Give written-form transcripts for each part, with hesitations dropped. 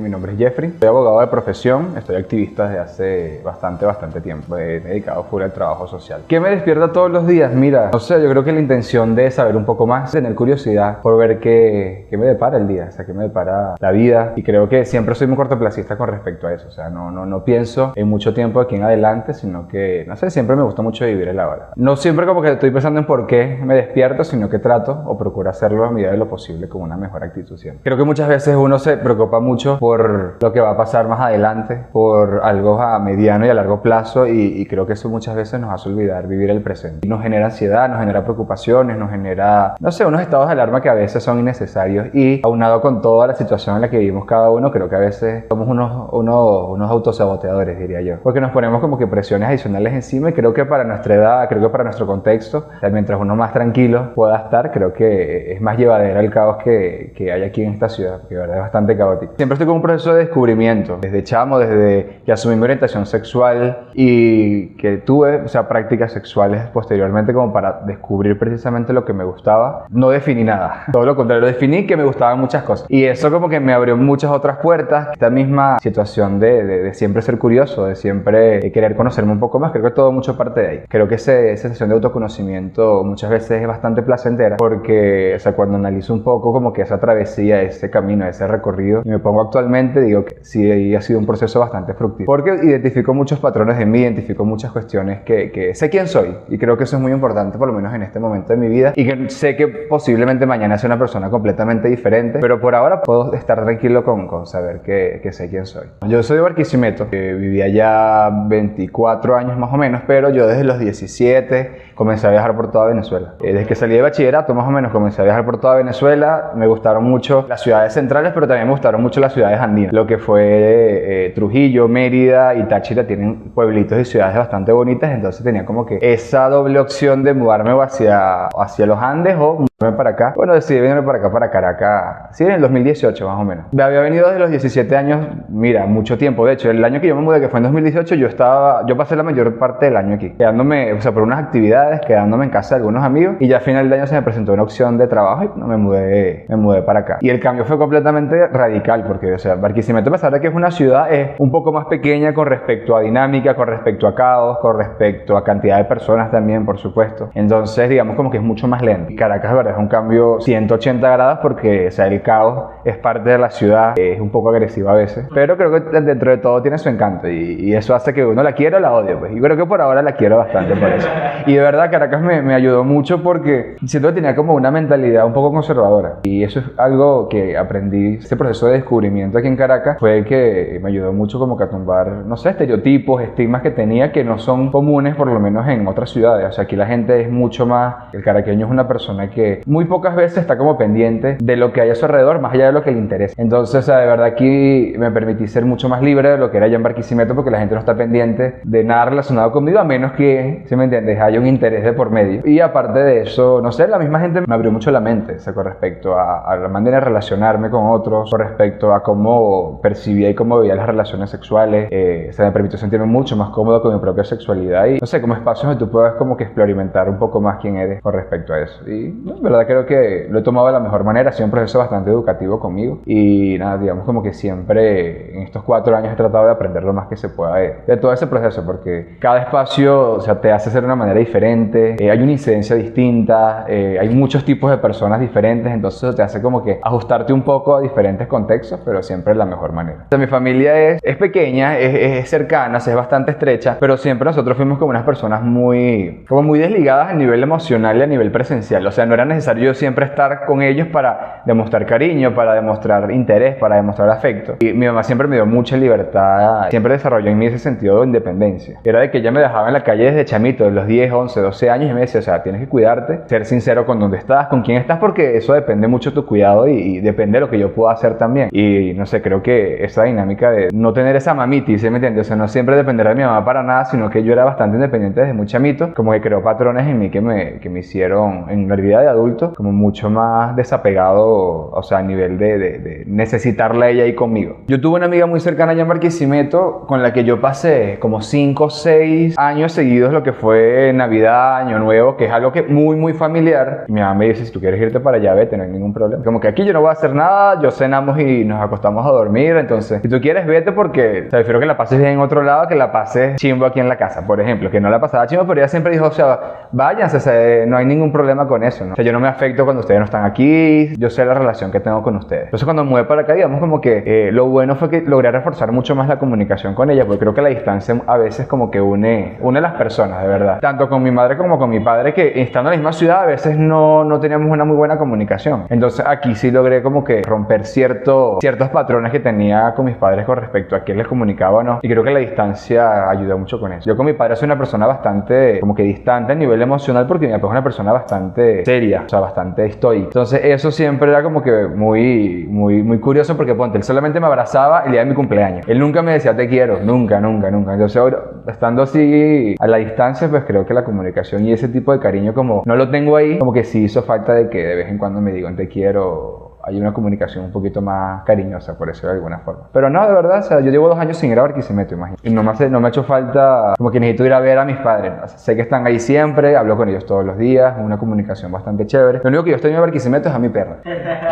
Mi nombre es Jeffrey, soy abogado de profesión, estoy activista desde hace bastante tiempo, me he dedicado full al trabajo social. ¿Qué me despierta todos los días? Mira, no sé, yo creo que la intención de saber un poco más, tener curiosidad por ver qué me depara el día, o sea, qué me depara la vida, y creo que siempre soy muy cortoplacista con respecto a eso, o sea, no pienso en mucho tiempo aquí en adelante, sino que, no sé, siempre me gusta mucho vivir el ahora. No siempre como que estoy pensando en por qué me despierto, sino que trato o procuro hacerlo a medida de lo posible con una mejor actitud siempre. Creo que muchas veces uno se preocupa mucho por lo que va a pasar más adelante, por algo a mediano y a largo plazo, y creo que eso muchas veces nos hace olvidar vivir el presente. Nos genera ansiedad, nos genera preocupaciones, nos genera, no sé, unos estados de alarma que a veces son innecesarios, y aunado con toda la situación en la que vivimos cada uno, creo que a veces somos unos autosaboteadores, diría yo, porque nos ponemos como que presiones adicionales encima, y creo que para nuestra edad, creo que para nuestro contexto, mientras uno más tranquilo pueda estar, creo que es más llevadera el caos que hay aquí en esta ciudad, que de verdad es bastante caótico. Siempre estoy con un proceso de descubrimiento, desde chamo, desde que asumí mi orientación sexual y que tuve, o sea, prácticas sexuales posteriormente como para descubrir precisamente lo que me gustaba. No definí nada, todo lo contrario, definí que me gustaban muchas cosas, y eso como que me abrió muchas otras puertas. Esta misma situación de siempre ser curioso, de siempre querer conocerme un poco más, creo que todo mucho parte de ahí. Creo que esa sesión de autoconocimiento muchas veces es bastante placentera, porque, o sea, cuando analizo un poco como que esa travesía, ese camino, ese recorrido, y me pongo actualmente, digo que sí ha sido un proceso bastante fructífero, porque identifico muchos patrones de mí, identifico muchas cuestiones que sé quién soy, y creo que eso es muy importante, por lo menos en este momento de mi vida, y que sé que posiblemente mañana sea una persona completamente diferente, pero por ahora puedo estar tranquilo con saber que sé quién soy. Yo soy de Barquisimeto, vivía ya 24 años más o menos, pero yo desde los 17 comencé a viajar por toda Venezuela. Desde que salí de bachillerato más o menos comencé a viajar por toda Venezuela. Me gustaron mucho las ciudades centrales, pero también me gustaron mucho las ciudades andinas. Lo que fue Trujillo, Mérida y Táchira tienen pueblitos y ciudades bastante bonitas, entonces tenía como que esa doble opción de mudarme hacia los Andes o mudarme para acá. Bueno, decidí venirme para acá, para Caracas, sí, en el 2018 más o menos. Me había venido desde los 17 años, mira, mucho tiempo. De hecho, el año que yo me mudé, que fue en 2018, yo pasé la mayor parte del año aquí, quedándome, o sea, por unas actividades, quedándome en casa de algunos amigos, y ya a final de año se me presentó una opción de trabajo y me mudé para acá. Y el cambio fue completamente radical, porque, o sea, Barquisimeto, a pesar de que es una ciudad, es un poco más pequeña con respecto a dinámica, con respecto a caos, con respecto a cantidad de personas también, por supuesto. Entonces, digamos como que es mucho más lento. Caracas, de verdad, es un cambio 180 grados porque, o sea, el caos es parte de la ciudad, es un poco agresivo a veces, pero creo que dentro de todo tiene su encanto, y eso hace que uno la quiera o la odie, pues. Y creo que por ahora la quiero bastante por eso. Y de verdad, Caracas me ayudó mucho porque siento que tenía como una mentalidad un poco conservadora, y eso es algo que aprendí. Ese proceso de descubrimiento aquí en Caracas fue que me ayudó mucho como que a tumbar, no sé, estereotipos, estigmas que tenía que no son comunes, por lo menos en otras ciudades. O sea, aquí la gente es mucho más, el caraqueño es una persona que muy pocas veces está como pendiente de lo que hay a su alrededor, más allá de lo que le interesa. Entonces, o sea, de verdad aquí me permití ser mucho más libre de lo que era allá en Barquisimeto, porque la gente no está pendiente de nada relacionado conmigo, a menos que, ¿sí me entiendes?, haya un interés de por medio. Y aparte de eso, no sé, la misma gente me abrió mucho la mente, o sea, con respecto a la manera de relacionarme con otros, con respecto a cómo percibía y cómo veía las relaciones sexuales. O sea, me permitió sentirme mucho más cómodo con mi propia sexualidad, y no sé, como espacios donde tú puedas como que experimentar un poco más quién eres con respecto a eso. Y no, en verdad creo que lo he tomado de la mejor manera. Ha sido un proceso bastante educativo conmigo, y nada, digamos como que siempre en estos 4 años he tratado de aprender lo más que se pueda de todo ese proceso, porque cada espacio, o sea, te hace ser de una manera diferente, hay una incidencia distinta, hay muchos tipos de personas diferentes, entonces eso te hace como que ajustarte un poco a diferentes contextos, pero siempre de la mejor manera. O sea, mi familia es pequeña, es cercana, es bastante estrecha, pero siempre nosotros fuimos como unas personas muy desligadas a nivel emocional y a nivel presencial. O sea, no era necesario siempre estar con ellos para demostrar cariño, para demostrar interés, para demostrar afecto. Y mi mamá siempre me dio mucha libertad, siempre desarrolló en mí ese sentido de independencia. Era de que ella me dejaba en la calle desde chamito, de los 10, 11, 12 años, y me decía, o sea, tienes que cuidarte, ser sincero con dónde estás, con quién estás, porque eso depende mucho de tu cuidado y depende de lo que yo pueda hacer también. Y no sé, creo que esa dinámica de no tener esa mamitis, ¿sí me entiendes? O sea, no siempre depender de mi mamá para nada, sino que yo era bastante independiente desde muy chamito, como que creó patrones en mí que me hicieron, en la vida de adulto, adulto, como mucho más desapegado, o sea, a nivel de necesitarla ella ahí conmigo. Yo tuve una amiga muy cercana allá en Barquisimeto con la que yo pasé como 5 o 6 años seguidos lo que fue Navidad, Año Nuevo, que es algo que muy familiar. Y mi mamá me dice, si tú quieres irte para allá, vete, no hay ningún problema. Como que aquí yo no voy a hacer nada, yo cenamos y nos acostamos a dormir, entonces, si tú quieres, vete porque, o sea, prefiero que la pases bien en otro lado que la pases chimbo aquí en la casa, por ejemplo, que no la pasaba chimbo, pero ella siempre dijo, o sea, váyanse, o sea, no hay ningún problema con eso, ¿no? O sea, yo no me afecto cuando ustedes no están aquí, yo sé la relación que tengo con ustedes. Entonces, cuando me mudé para acá, digamos como que lo bueno fue que logré reforzar mucho más la comunicación con ella, porque creo que la distancia a veces como que une a las personas, de verdad. Tanto con mi madre como con mi padre, que estando en la misma ciudad, a veces no teníamos una muy buena comunicación. Entonces, aquí sí logré como que romper ciertos patrones que tenía con mis padres con respecto a quién les comunicaba o no. Y creo que la distancia ayuda mucho con eso. Yo con mi padre soy una persona bastante como que distante a nivel emocional porque mi papá es una persona bastante seria, o sea, bastante estoica. Entonces eso siempre era como que muy curioso porque ponte, él solamente me abrazaba el día de mi cumpleaños. Él nunca me decía te quiero, nunca. Entonces ahora, estando así a la distancia, pues creo que la comunicación y ese tipo de cariño como no lo tengo ahí, como que sí hizo falta de que de vez en cuando me digan te quiero. Hay una comunicación un poquito más cariñosa, por decirlo de alguna forma. Pero no, de verdad, o sea, yo llevo 2 años sin ir a Barquisimeto, imagínate. Y no me ha hecho falta, como que necesito ir a ver a mis padres. O sea, sé que están ahí siempre, hablo con ellos todos los días, una comunicación bastante chévere. Lo único que yo extraño de Barquisimeto es a mi perra.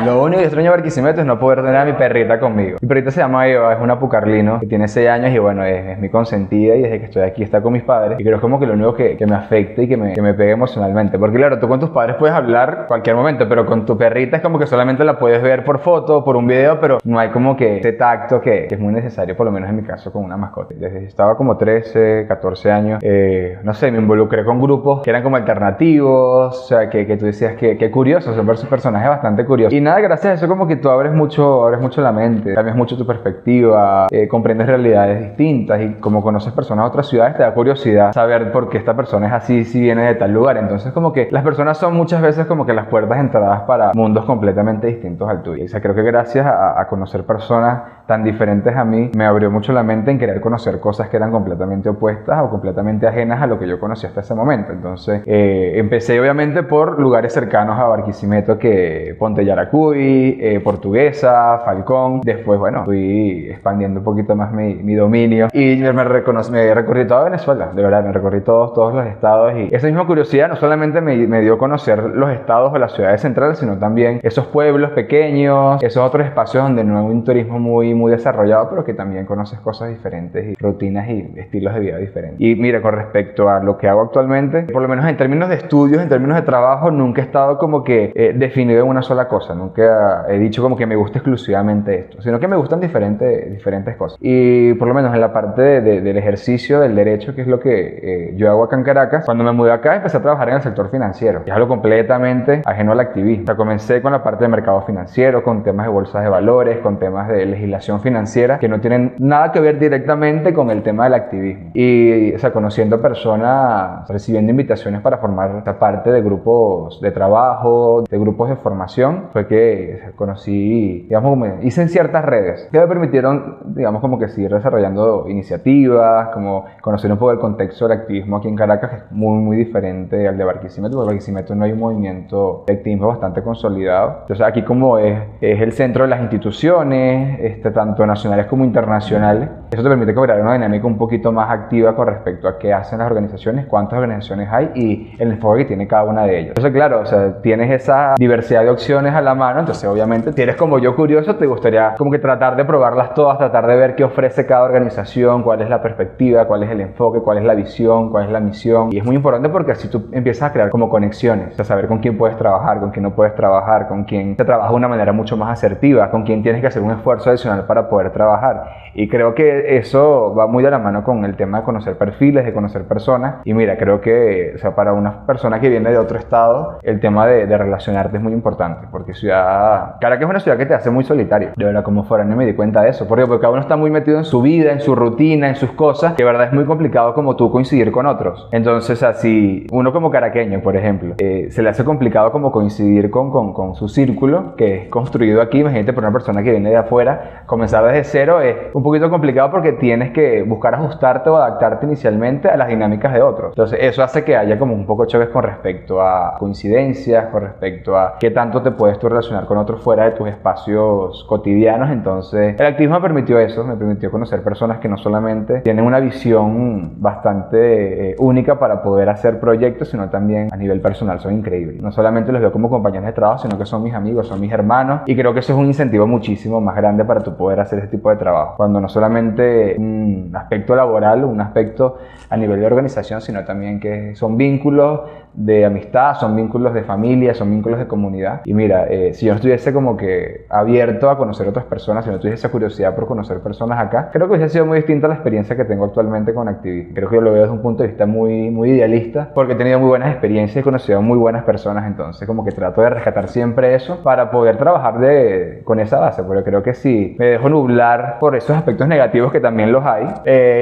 Lo único que extraño de Barquisimeto es no poder tener a mi perrita conmigo. Mi perrita se llama Eva, es una pucarlino que tiene 6 años y bueno, es mi consentida y desde que estoy aquí está con mis padres. Y creo que es como que lo único que me afecta y que me pegue emocionalmente. Porque claro, tú con tus padres puedes hablar cualquier momento, pero con tu perrita es como que solamente la puedes ver por foto, por un video, pero no hay como que ese tacto que es muy necesario, por lo menos en mi caso, con una mascota. Desde que estaba como 13, 14 años, no sé, me involucré con grupos que eran como alternativos, o sea, que tú decías que curioso, son personajes bastante curiosos. Y nada, gracias a eso como que tú abres mucho la mente, cambias mucho tu perspectiva, comprendes realidades distintas y como conoces personas de otras ciudades, te da curiosidad saber por qué esta persona es así, si viene de tal lugar. Entonces como que las personas son muchas veces como que las puertas de entradas para mundos completamente distintos al tuyo. O sea, creo que gracias a conocer personas tan diferentes a mí, me abrió mucho la mente en querer conocer cosas que eran completamente opuestas o completamente ajenas a lo que yo conocía hasta ese momento. Entonces, empecé obviamente por lugares cercanos a Barquisimeto, que Ponte Yaracuy, Portuguesa, Falcón. Después, bueno, fui expandiendo un poquito más mi dominio y me recorrí toda Venezuela, de verdad, me recorrí todos los estados y esa misma curiosidad no solamente me dio a conocer los estados o las ciudades centrales, sino también esos pueblos pequeños, esos otros espacios donde no hay un turismo muy desarrollado, pero que también conoces cosas diferentes y rutinas y estilos de vida diferentes. Y mira, con respecto a lo que hago actualmente, por lo menos en términos de estudios, en términos de trabajo, nunca he estado como que definido en una sola cosa, nunca he dicho como que me gusta exclusivamente esto, sino que me gustan diferentes cosas. Y por lo menos en la parte del ejercicio del derecho, que es lo que yo hago acá en Caracas, cuando me mudé acá empecé a trabajar en el sector financiero, que es algo completamente ajeno al activismo. O sea, comencé con la parte de mercado financiero, con temas de bolsas de valores, con temas de legislación financiera que no tienen nada que ver directamente con el tema del activismo. Y, o sea, conociendo personas, recibiendo invitaciones para formar parte de grupos de trabajo, de grupos de formación, fue que conocí, digamos, hice en ciertas redes que me permitieron, digamos, como que seguir desarrollando iniciativas, como conocer un poco el contexto del activismo aquí en Caracas, que es muy diferente al de Barquisimeto, porque en Barquisimeto no hay un movimiento de activismo bastante consolidado. Entonces aquí como es el centro de las instituciones, tanto nacionales como internacionales, eso te permite crear una dinámica un poquito más activa con respecto a qué hacen las organizaciones, cuántas organizaciones hay y el enfoque que tiene cada una de ellas. Entonces claro, o sea, tienes esa diversidad de opciones a la mano, entonces obviamente si eres como yo curioso, te gustaría como que tratar de probarlas todas, tratar de ver qué ofrece cada organización, cuál es la perspectiva, cuál es el enfoque, cuál es la visión, cuál es la misión. Y es muy importante porque así tú empiezas a crear como conexiones, o sea, saber con quién puedes trabajar, con quién no puedes trabajar, con quién se trabaja de una manera mucho más asertiva, con quién tienes que hacer un esfuerzo adicional para poder trabajar. Y creo que eso va muy de la mano con el tema de conocer perfiles, de conocer personas. Y mira, creo que, o sea, para una persona que viene de otro estado, el tema de relacionarte es muy importante, porque Caracas es una ciudad que te hace muy solitario. De verdad, como foráneo me di cuenta de eso, porque cada uno está muy metido en su vida, en su rutina, en sus cosas, que de verdad es muy complicado como tú coincidir con otros. Entonces, así, uno como caraqueño, por ejemplo, se le hace complicado como coincidir con su círculo, vínculo que es construido aquí. Imagínate por una persona que viene de afuera, comenzar desde cero es un poquito complicado porque tienes que buscar ajustarte o adaptarte inicialmente a las dinámicas de otros. Entonces eso hace que haya como un poco choques con respecto a coincidencias, con respecto a qué tanto te puedes tú relacionar con otros fuera de tus espacios cotidianos. Entonces el activismo me permitió eso, me permitió conocer personas que no solamente tienen una visión bastante única para poder hacer proyectos, sino también a nivel personal son increíbles. No solamente los veo como compañeros de trabajo, sino que son mis amigos, son mis hermanos, y creo que eso es un incentivo muchísimo más grande para tu poder hacer ese tipo de trabajo. Cuando no solamente un aspecto laboral, un aspecto a nivel de organización, sino también que son vínculos de amistad, son vínculos de familia, son vínculos de comunidad. Y mira, si yo no estuviese como que abierto a conocer otras personas, si no tuviese esa curiosidad por conocer personas acá, creo que hubiese sido muy distinta a la experiencia que tengo actualmente con activismo. Creo que yo lo veo desde un punto de vista muy idealista, porque he tenido muy buenas experiencias y he conocido a muy buenas personas. Entonces como que trato de rescatar siempre eso para poder trabajar con esa base, porque creo que si me dejo nublar por esos aspectos negativos, que también los hay,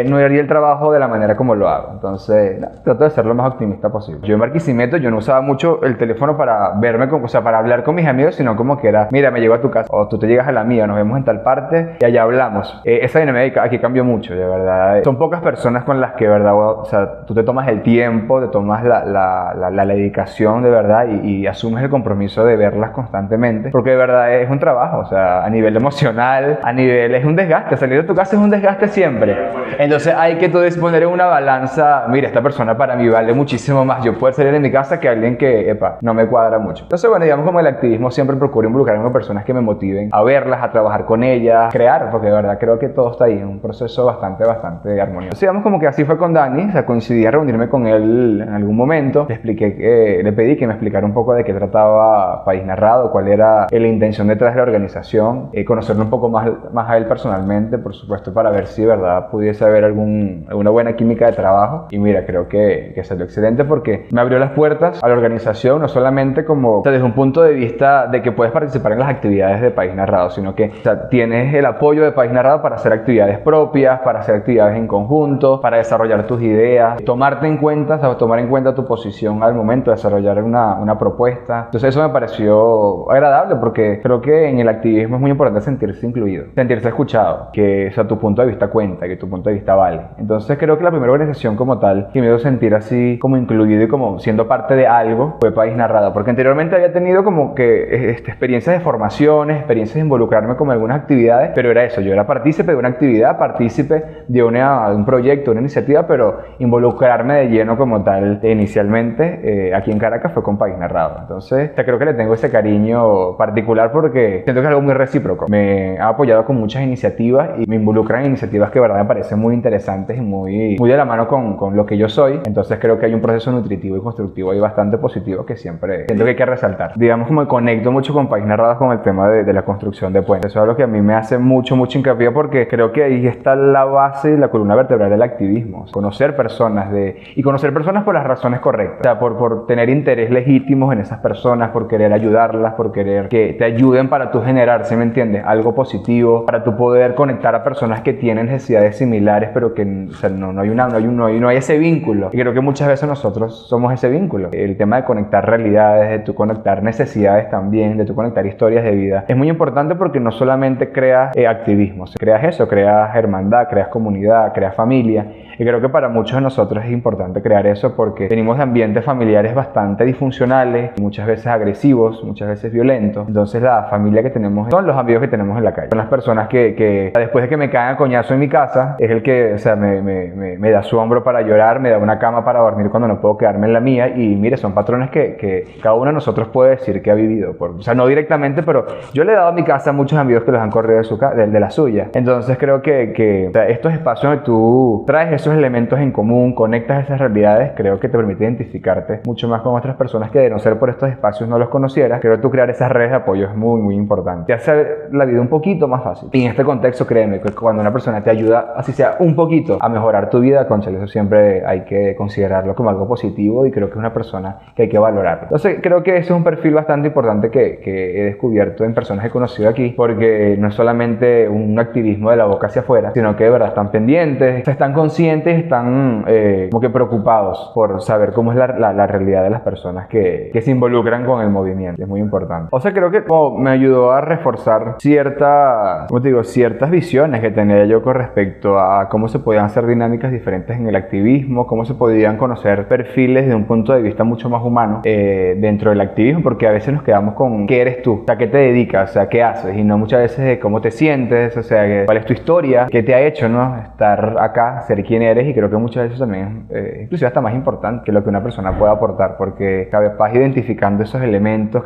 no haría el trabajo de la manera como lo hago. Entonces trato de ser lo más optimista posible. Yo en Barquisimeto yo no usaba mucho el teléfono para verme, o sea, para hablar con mis amigos, sino como que era, mira, me llego a tu casa, o tú te llegas a la mía, nos vemos en tal parte y allá hablamos. Esa dinámica aquí cambió mucho, de verdad. Son pocas personas con las que, de verdad, o sea, tú te tomas el tiempo, te tomas la dedicación, de verdad, y asumes el compromiso de verlas constantemente, porque de verdad es un trabajo, o sea, a nivel emocional, a nivel, es un desgaste. Salir de tu casa es un desgaste siempre. Entonces hay que tú disponer en una balanza, mira, esta persona para mí vale muchísimo más yo poder salir de mi casa que alguien que, no me cuadra mucho. Entonces, bueno, digamos, como el activismo siempre procuro involucrarme con personas que me motiven a verlas, a trabajar con ellas, crear, porque de verdad creo que todo está ahí, en un proceso bastante armonioso. Entonces, digamos, como que así fue con Dani, o sea, coincidí a reunirme con él en algún momento, le pedí que me explicara un poco de qué trataba País Narrado, cuál era la intención detrás de la organización, conocerlo un poco más a él personalmente, por supuesto, para ver si de verdad pudiese haber alguna buena química de trabajo. Y mira, creo que salió excelente porque me abrió las puertas a la organización, no solamente como, o sea, desde un punto de vista de que puedes participar en las actividades de País Narrado, sino que, o sea, tienes el apoyo de País Narrado para hacer actividades propias, para hacer actividades en conjunto, para desarrollar tus ideas, tomarte en cuenta, o sea, tomar en cuenta tu posición al momento de desarrollar una propuesta. Entonces eso me pareció agradable porque creo que en el activismo es muy importante sentirse incluido, sentirse escuchado, que, o sea, tu punto de vista cuenta, que tu punto de vista vale. Entonces creo que la primera organización como tal que me hizo sentir así como incluido y como siendo parte de algo fue País Narrado, porque anteriormente había tenido como que experiencias de formaciones, experiencias de involucrarme con algunas actividades, pero era eso, yo era partícipe de una actividad, partícipe de un proyecto, una iniciativa, pero involucrarme de lleno como tal inicialmente aquí en Caracas fue con País Narrado. Entonces creo que le tengo ese cariño particular porque siento que es algo muy recíproco. Me ha apoyado con muchas iniciativas y me involucran en iniciativas que de verdad me parecen muy interesantes y muy de la mano con lo que yo soy. Entonces creo que hay un proceso nutritivo y constructivo y bastante positivo que siempre siento que hay que resaltar. Digamos, como me conecto mucho con País Narrado con el tema de la construcción de puentes. Eso es algo que a mí me hace mucho hincapié porque creo que ahí está la base y la columna vertebral del activismo. Conocer personas y conocer personas por las razones correctas. O sea, por tener interés legítimos en esas personas, por querer ayudarlas, por querer que te ayuden para tú generar, ¿sí me entiendes? Algo positivo, para tú poder conectar a personas que tienen necesidades similares, pero que, o sea, no hay ese vínculo. Y creo que muchas veces nosotros somos ese vínculo. El tema de conectar realidades, de tú conectar necesidades también, de tú conectar historias de vida, es muy importante porque no solamente creas activismo, creas eso, creas hermandad, creas comunidad, creas familia. Y creo que para muchos de nosotros es importante crear eso porque venimos de ambientes familiares bastante disfuncionales, muchas veces agresivos, muchas veces violentos. Entonces la familia que tenemos son los amigos que tenemos en la calle. Son las personas que después de que me caen a coñazo en mi casa, es el que, o sea, me da su hombro para llorar, me da una cama para dormir cuando no puedo quedarme en la mía. Y mire, son patrones que cada uno de nosotros puede decir que ha vivido. O sea, no directamente, pero yo le he dado a mi casa a muchos amigos que los han corrido de la suya. Entonces creo que o sea, estos espacios donde tú traes esos elementos en común, conectas esas realidades, creo que te permite identificarte mucho más con otras personas que de no ser por estos espacios no los conocieras. Creo que tú crear esas redes de apoyo es muy importante. Te hace la vida un poquito más fácil. Y en este contexto, créeme, que cuando una persona te ayuda, así sea un poquito, a mejorar tu vida, cónchale, eso siempre hay que considerarlo como algo positivo y creo que es una persona que hay que valorar. Entonces creo que ese es un perfil bastante importante que he descubierto en personas que he conocido aquí, porque no es solamente un activismo de la boca hacia afuera, sino que de verdad están pendientes, están conscientes, están como que preocupados por saber cómo es la realidad de las personas que se involucran con el movimiento. Es muy importante. O O sea, creo que como me ayudó a reforzar ciertas, como te digo, ciertas visiones que tenía yo con respecto a cómo se podían hacer dinámicas diferentes en el activismo, cómo se podían conocer perfiles de un punto de vista mucho más humano dentro del activismo, porque a veces nos quedamos con ¿qué eres tú? O sea, ¿qué te dedicas? O sea, ¿qué haces? Y no muchas veces de cómo te sientes, o sea, cuál es tu historia, qué te ha hecho, ¿no? Estar acá, ser quien eres, y creo que muchas veces también, inclusive hasta más importante que lo que una persona puede aportar, porque capaz identificando esos elementos,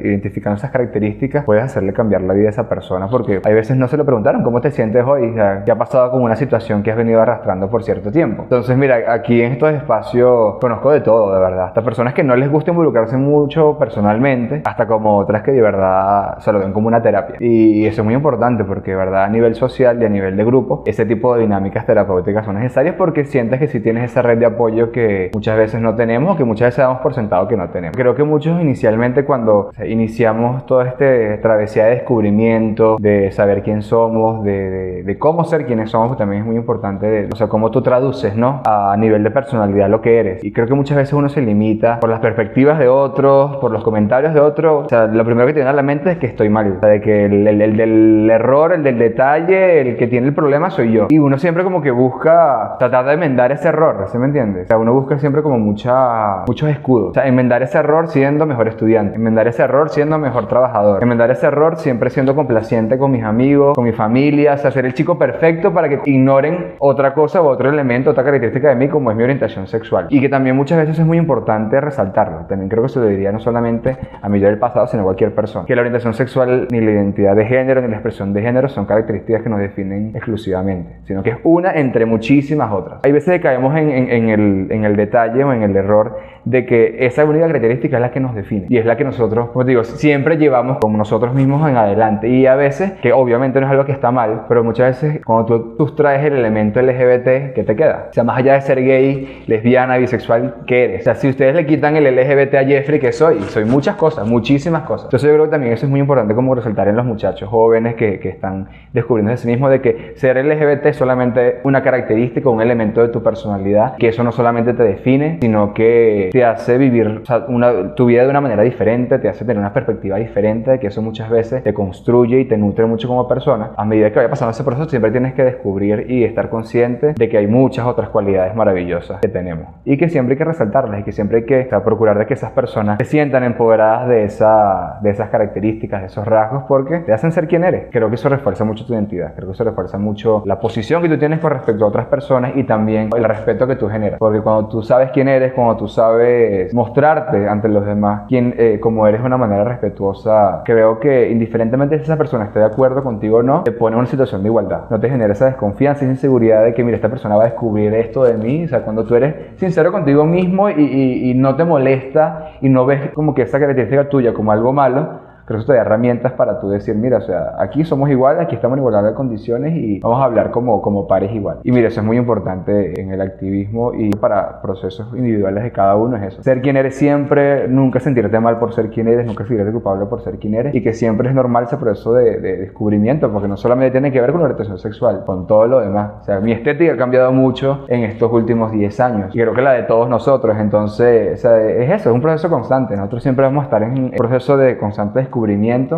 identificando esas características, puedes hacerle cambiar la vida a esa persona, porque hay veces no se lo preguntaron, ¿cómo te sientes hoy? O sea, ¿qué ha pasado con una situación que has venido arrastrando por cierto tiempo? Entonces, mira, aquí en estos espacios conozco de todo, de verdad, hasta personas que no les gusta involucrarse mucho personalmente, hasta como otras que de verdad se lo ven como una terapia. Y eso es muy importante porque, de verdad, a nivel social y a nivel de grupo, ese tipo de dinámicas terapéuticas son necesarias porque sientes que si tienes esa red de apoyo que muchas veces no tenemos o que muchas veces damos por sentado que no tenemos. Creo que muchos inicialmente cuando iniciamos toda esta travesía de descubrimiento, de saber quién somos, de cómo ser quienes somos, pues también es muy importante, o sea, cómo tú traduces, ¿no? A nivel de personalidad lo que eres. Y creo que muchas veces uno se limita por las perspectivas de otros, por los comentarios de otros. O sea, lo primero que te viene a la mente es que estoy mal. O sea, de que el del error, el del detalle, el que tiene el problema soy yo. Y uno siempre como que busca tratar de enmendar ese error, ¿sí me entiendes? O sea, uno busca siempre como muchos escudos. O sea, enmendar ese error siendo mejor estudiante, enmendar ese error siendo mejor trabajador, enmendar ese error siempre siendo complaciente con mis amigos, con mi familia, o sea, ser el chico perfecto para que ignoren otra cosa o otro elemento, otra característica de mí como es mi orientación sexual. Y que también muchas veces es muy importante resaltarlo. También creo que se lo diría no solamente a mí del pasado, sino a cualquier persona. Que la orientación sexual, ni la identidad de género, ni la expresión de género son características que nos definen exclusivamente, sino que es una entre muchísimas otras. Hay veces que caemos en el detalle o en el error de que esa única característica es la que nos define y es la que nosotros, como te digo, siempre llevamos con nosotros mismos en adelante. Y a veces, que obviamente no es algo que está mal, pero muchas veces cuando tú sustraes el elemento LGBT, ¿qué te queda? O sea, más allá de ser gay, lesbiana, bisexual, ¿qué eres? O sea, si ustedes le quitan el LGBT a Jeffrey, ¿qué soy? Soy muchas cosas, muchísimas cosas. Entonces yo creo que también eso es muy importante como resaltar en los muchachos jóvenes que están descubriendo de sí mismos, de que ser LGBT es solamente una característica, un elemento de tu personalidad, que eso no solamente te define, sino que te hace vivir, o sea, tu vida de una manera diferente, te hace tener una perspectiva diferente, que eso muchas veces te construye y te nutre mucho como persona. A medida que vaya pasando ese proceso, siempre tienes que descubrir y estar consciente de que hay muchas otras cualidades maravillosas que tenemos y que siempre hay que resaltarlas y que siempre hay que, o sea, procurar de que esas personas se sientan empoderadas de esas características, de esos rasgos, porque te hacen ser quien eres. Creo que eso refuerza mucho tu identidad, creo que eso refuerza mucho la posición que tú tienes con respecto a otras personas y también el respeto que tú generas, porque cuando tú sabes quién eres, cuando tú sabes mostrarte ante los demás como eres de una manera respetuosa, creo que indiferentemente si esa persona esté de acuerdo contigo o no, te pone en una situación de igualdad, no te genera esa desconfianza y inseguridad de que mira, esta persona va a descubrir esto de mí. O sea, cuando tú eres sincero contigo mismo y no te molesta y no ves como que esa característica tuya como algo malo, creo que eso te da herramientas para tú decir, mira, o sea, aquí somos iguales, aquí estamos en igualdad de condiciones y vamos a hablar como pares igual. Y mira, eso es muy importante en el activismo y para procesos individuales de cada uno, es eso. Ser quien eres siempre, nunca sentirte mal por ser quien eres, nunca sentirte culpable por ser quien eres, y que siempre es normal ese proceso de descubrimiento, porque no solamente tiene que ver con la orientación sexual, con todo lo demás. O sea, mi estética ha cambiado mucho en estos últimos 10 años y creo que la de todos nosotros. Entonces, o sea, es eso, es un proceso constante. Nosotros siempre vamos a estar en un proceso de constante descubrimiento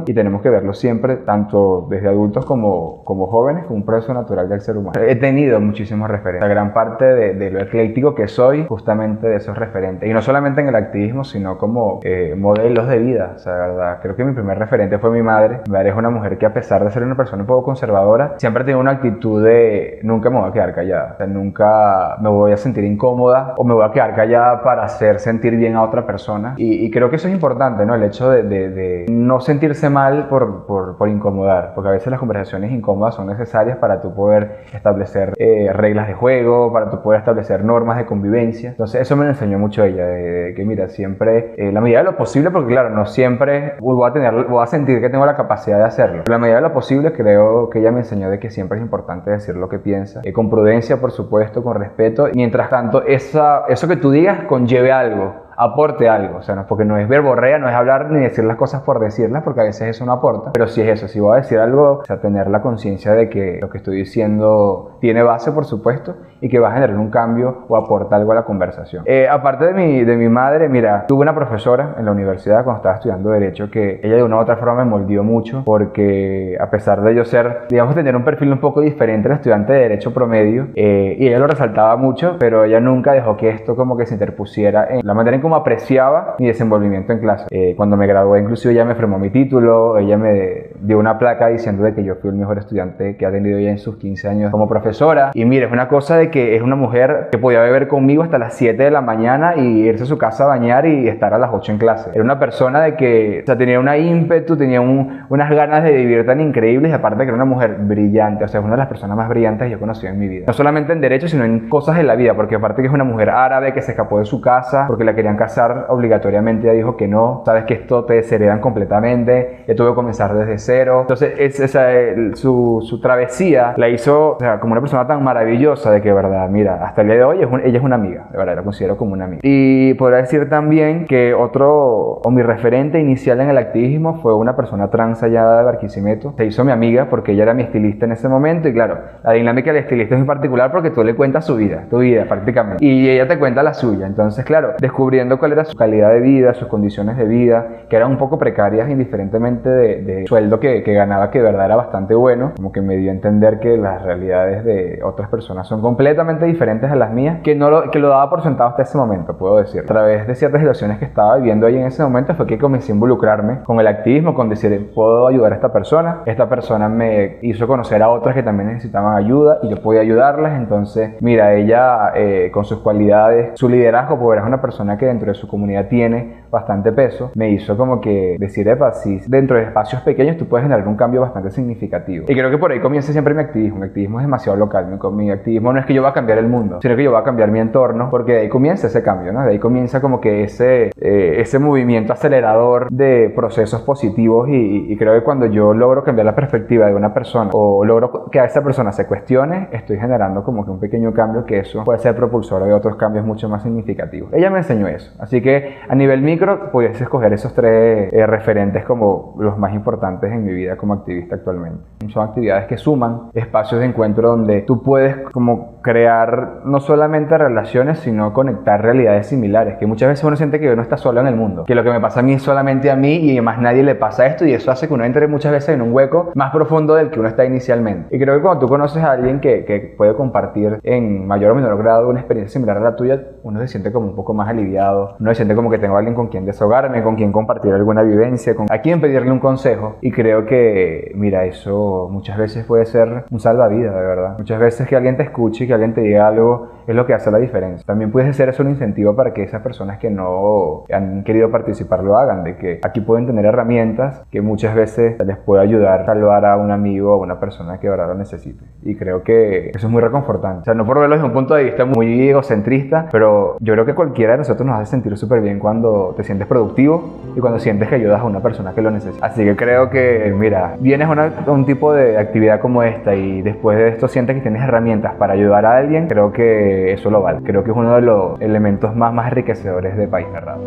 y tenemos que verlo siempre, tanto desde adultos como jóvenes, como un proceso natural del ser humano. He tenido muchísimos referentes. La gran parte de lo ecléctico que soy, justamente de esos referentes. Y no solamente en el activismo, sino como modelos de vida. O sea, de verdad, creo que mi primer referente fue mi madre. Mi madre es una mujer que, a pesar de ser una persona un poco conservadora, siempre tiene una actitud de nunca me voy a quedar callada. O sea, nunca me voy a sentir incómoda o me voy a quedar callada para hacer sentir bien a otra persona. Y creo que eso es importante, ¿no? El hecho de no sentirse mal por incomodar, porque a veces las conversaciones incómodas son necesarias para tú poder establecer reglas de juego, para tú poder establecer normas de convivencia. Entonces eso me lo enseñó mucho ella, de que mira, siempre, la medida de lo posible, porque claro, no siempre voy a sentir que tengo la capacidad de hacerlo, pero la medida de lo posible creo que ella me enseñó de que siempre es importante decir lo que piensa, con prudencia, por supuesto, con respeto, mientras tanto eso que tú digas conlleve algo aporte algo. O sea, no, porque no es verborrea, no es hablar ni decir las cosas por decirlas, porque a veces eso no aporta, pero sí es eso, si voy a decir algo, o sea, tener la conciencia de que lo que estoy diciendo tiene base, por supuesto, y que va a generar un cambio o aporta algo a la conversación. Aparte de mi madre, mira, tuve una profesora en la universidad cuando estaba estudiando Derecho que ella de una u otra forma me moldeó mucho, porque a pesar de yo ser, digamos, tener un perfil un poco diferente al estudiante de Derecho promedio, y ella lo resaltaba mucho, pero ella nunca dejó que esto como que se interpusiera en la manera en cómo apreciaba mi desenvolvimiento en clase. Cuando me gradué, inclusive ella me firmó mi título, ella me dio una placa diciendo de que yo fui el mejor estudiante que ha tenido ella en sus 15 años como profesora. Y mire, es una cosa de que es una mujer que podía beber conmigo hasta las 7 de la mañana y irse a su casa a bañar y estar a las 8 en clase. Era una persona de que, o sea, tenía una ímpetu, tenía unas ganas de vivir tan increíbles, y aparte que era una mujer brillante, o sea, es una de las personas más brillantes que yo he conocido en mi vida. No solamente en Derecho, sino en cosas de la vida, porque aparte que es una mujer árabe que se escapó de su casa porque la querían casar obligatoriamente, ella dijo que no, sabes que esto te desheredan completamente, ya tuve que comenzar desde cero. Entonces su travesía la hizo, o sea, como una persona tan maravillosa, de que, verdad, mira, hasta el día de hoy ella es una amiga, de verdad, la considero como una amiga. Y podría decir también que mi referente inicial en el activismo fue una persona trans allá de Barquisimeto. Se hizo mi amiga porque ella era mi estilista en ese momento, y claro, la dinámica del estilista es muy particular porque tú le cuentas tu vida prácticamente, y ella te cuenta la suya. Entonces, claro, descubriendo cuál era su calidad de vida, sus condiciones de vida, que eran un poco precarias indiferentemente de sueldo que ganaba, que de verdad era bastante bueno, como que me dio a entender que las realidades de otras personas son completamente diferentes a las mías, que lo daba por sentado hasta ese momento, puedo decir. A través de ciertas situaciones que estaba viviendo ahí en ese momento fue que comencé a involucrarme con el activismo, con decir, puedo ayudar a esta persona me hizo conocer a otras que también necesitaban ayuda y yo podía ayudarlas. Entonces, mira, ella con sus cualidades, su liderazgo, porque es una persona que dentro de su comunidad tiene bastante peso, me hizo como que decir, epa, si dentro de espacios pequeños tú puedes generar un cambio bastante significativo. Y creo que por ahí comienza siempre mi activismo. Mi activismo es demasiado local. Mi activismo no es que yo va a cambiar el mundo, sino que yo voy a cambiar mi entorno, porque de ahí comienza ese cambio, ¿no? De ahí comienza como que ese movimiento acelerador de procesos positivos, y creo que cuando yo logro cambiar la perspectiva de una persona o logro que a esa persona se cuestione, estoy generando como que un pequeño cambio, que eso puede ser propulsor de otros cambios mucho más significativos. Ella me enseñó eso. Así que a nivel micro pudiese escoger esos tres referentes como los más importantes en mi vida como activista actualmente. Son actividades que suman, espacios de encuentro donde tú puedes como crear no solamente relaciones, sino conectar realidades similares, que muchas veces uno siente que uno está solo en el mundo, que lo que me pasa a mí es solamente a mí y a más nadie le pasa esto, y eso hace que uno entre muchas veces en un hueco más profundo del que uno está inicialmente. Y creo que cuando tú conoces a alguien que puede compartir en mayor o menor grado una experiencia similar a la tuya, uno se siente como un poco más aliviado, uno se siente como que tengo a alguien con quien desahogarme, con quien compartir alguna vivencia, a quien pedirle un consejo. Y creo que, mira, eso muchas veces puede ser un salvavidas, de verdad. Muchas veces que alguien te escuche, que alguien te diga algo, es lo que hace la diferencia. También puede ser eso un incentivo para que esas personas que no han querido participar lo hagan, de que aquí pueden tener herramientas que muchas veces les puede ayudar a salvar a un amigo o a una persona que ahora lo necesite. Y creo que eso es muy reconfortante. O sea, no por verlo desde un punto de vista muy egocentrista, pero yo creo que cualquiera de nosotros nos hace sentir súper bien cuando te sientes productivo y cuando sientes que ayudas a una persona que lo necesita. Así que creo que, mira, vienes a un tipo de actividad como esta y después de esto sientes que tienes herramientas para ayudar a alguien, creo que eso lo vale. Creo que es uno de los elementos más enriquecedores de País Narrado.